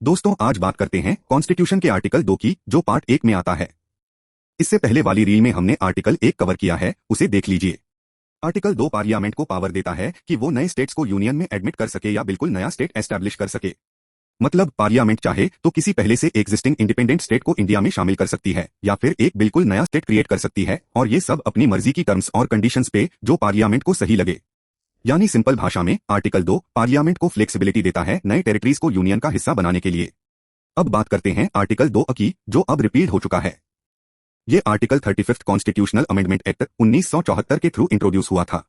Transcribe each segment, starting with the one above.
दोस्तों आज बात करते हैं कॉन्स्टिट्यूशन के आर्टिकल 2 की, जो पार्ट 1 में आता है। इससे पहले वाली रील में हमने आर्टिकल 1 कवर किया है, उसे देख लीजिए। आर्टिकल 2 पार्लियामेंट को पावर देता है कि वो नए स्टेट्स को यूनियन में एडमिट कर सके या बिल्कुल नया स्टेट एस्टैब्लिश कर सके। मतलब पार्लियामेंट चाहे तो किसी पहले से एग्जिस्टिंग इंडिपेंडेंट स्टेट को इंडिया में शामिल कर सकती है या फिर एक बिल्कुल नया स्टेट क्रिएट कर सकती है, और ये सब अपनी मर्जी की टर्म्स और कंडीशंस पे जो पार्लियामेंट को सही लगे। यानी सिंपल भाषा में आर्टिकल 2 पार्लियामेंट को फ्लेक्सिबिलिटी देता है नए टेरिटरीज को यूनियन का हिस्सा बनाने के लिए। अब बात करते हैं आर्टिकल 2 की, जो अब रिपीट हो चुका है। ये article 35th constitutional amendment act 1974 के थ्रू इंट्रोड्यूस हुआ था।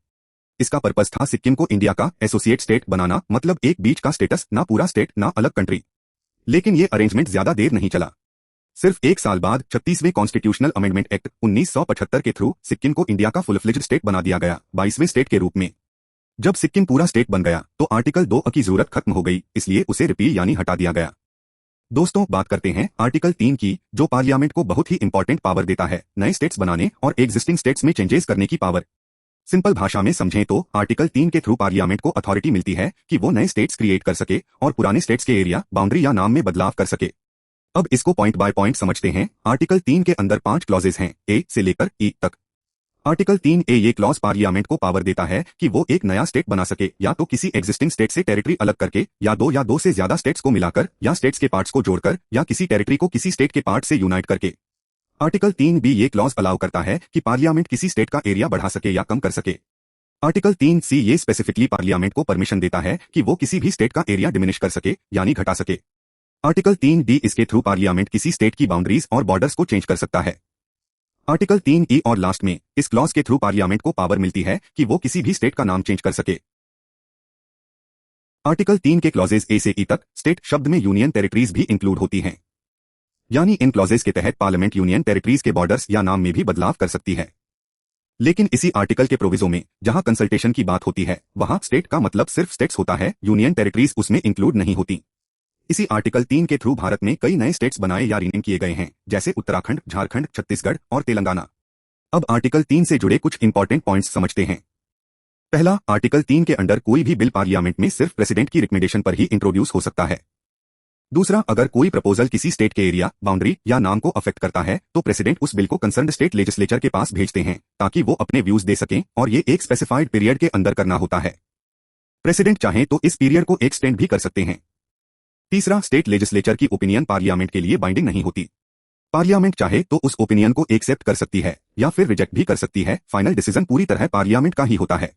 इसका पर्पस था सिक्किम को इंडिया का एसोसिएट स्टेट बनाना, मतलब एक बीच का स्टेटस, ना पूरा स्टेट ना अलग कंट्री। लेकिन ये अरेंजमेंट ज्यादा देर नहीं चला। सिर्फ एक साल बाद 36वें कॉन्स्टिट्यूशनल अमेंडमेंट एक्ट 1975 के थ्रू सिक्किम को इंडिया का फुल फ्लेज्ड स्टेट बना दिया गया, 22वें स्टेट के रूप में। जब सिक्किम पूरा स्टेट बन गया तो आर्टिकल 2 की जरूरत खत्म हो गई, इसलिए उसे रिपील यानी हटा दिया गया। दोस्तों बात करते हैं आर्टिकल 3 की, जो पार्लियामेंट को बहुत ही इंपॉर्टेंट पावर देता है नए स्टेट्स बनाने और एग्जिस्टिंग स्टेट्स में चेंजेस करने की पावर। सिंपल भाषा में समझें तो आर्टिकल 3 के थ्रू पार्लियामेंट को अथॉरिटी मिलती है कि वो नए स्टेट्स क्रिएट कर सके और पुराने स्टेट्स के एरिया, बाउंड्री या नाम में बदलाव कर सके। अब इसको पॉइंट बाय पॉइंट समझते हैं। आर्टिकल 3 के अंदर 5 क्लॉजेज हैं, ए से लेकर ई तक। आर्टिकल 3A ये क्लॉज पार्लियामेंट को पावर देता है कि वो एक नया स्टेट बना सके या तो किसी एग्जिस्टिंग स्टेट से टेरिटरी अलग करके, या दो से ज्यादा स्टेट्स को मिलाकर, या स्टेट्स के पार्ट्स को जोड़कर, या किसी टेरिटरी को किसी स्टेट के पार्ट से यूनाइट करके। आर्टिकल 3B ये क्लॉज अलाउ करता है कि पार्लियामेंट किसी स्टेट का एरिया बढ़ा सके या कम कर सके। आर्टिकल 3C ये स्पेसिफिकली पार्लियामेंट को परमिशन देता है कि वो किसी भी स्टेट का एरिया डिमिनिश कर सके यानी घटा सके। आर्टिकल 3D इसके थ्रू पार्लियामेंट किसी स्टेट की बाउंड्रीज और बॉर्डर्स को चेंज कर सकता है। आर्टिकल 3E और लास्ट में इस क्लॉज के थ्रू पार्लियामेंट को पावर मिलती है कि वो किसी भी स्टेट का नाम चेंज कर सके। आर्टिकल 3 के क्लॉजेज ए से ई तक स्टेट शब्द में यूनियन टेरिटरीज भी इंक्लूड होती हैं। यानी इन क्लॉजेज के तहत पार्लियामेंट यूनियन टेरिटरीज के बॉर्डर्स या नाम में भी बदलाव कर सकती है। लेकिन इसी आर्टिकल के प्रोविजो में जहां कंसल्टेशन की बात होती है, वहां स्टेट का मतलब सिर्फ स्टेट्स होता है, यूनियन टेरिटरीज उसमें इंक्लूड नहीं होती। इसी आर्टिकल 3 के थ्रू भारत में कई नए स्टेट्स बनाए या रीनेम किए गए हैं, जैसे उत्तराखंड, झारखंड, छत्तीसगढ़ और तेलंगाना। अब आर्टिकल 3 से जुड़े कुछ इंपॉर्टेंट पॉइंट्स समझते हैं। पहला, आर्टिकल 3 के अंडर कोई भी बिल पार्लियामेंट में सिर्फ प्रेसिडेंट की रिकमेंडेशन पर ही इंट्रोड्यूस हो सकता है। दूसरा, अगर कोई प्रपोजल किसी स्टेट के एरिया, बाउंड्री या नाम को अफेक्ट करता है तो प्रेसिडेंट उस बिल को कंसर्न्ड स्टेट लेजिस्लेचर के पास भेजते हैं ताकि वो अपने व्यूज दे सकें, और ये एक स्पेसिफाइड पीरियड के अंदर करना होता है। प्रेसिडेंट चाहे तो इस पीरियड को एक्सटेंड भी कर सकते हैं। तीसरा, स्टेट लेजिस्लेचर की ओपिनियन पार्लियामेंट के लिए बाइंडिंग नहीं होती। पार्लियामेंट चाहे तो उस ओपिनियन को एक्सेप्ट कर सकती है या फिर रिजेक्ट भी कर सकती है, फाइनल डिसीजन पूरी तरह पार्लियामेंट का ही होता है।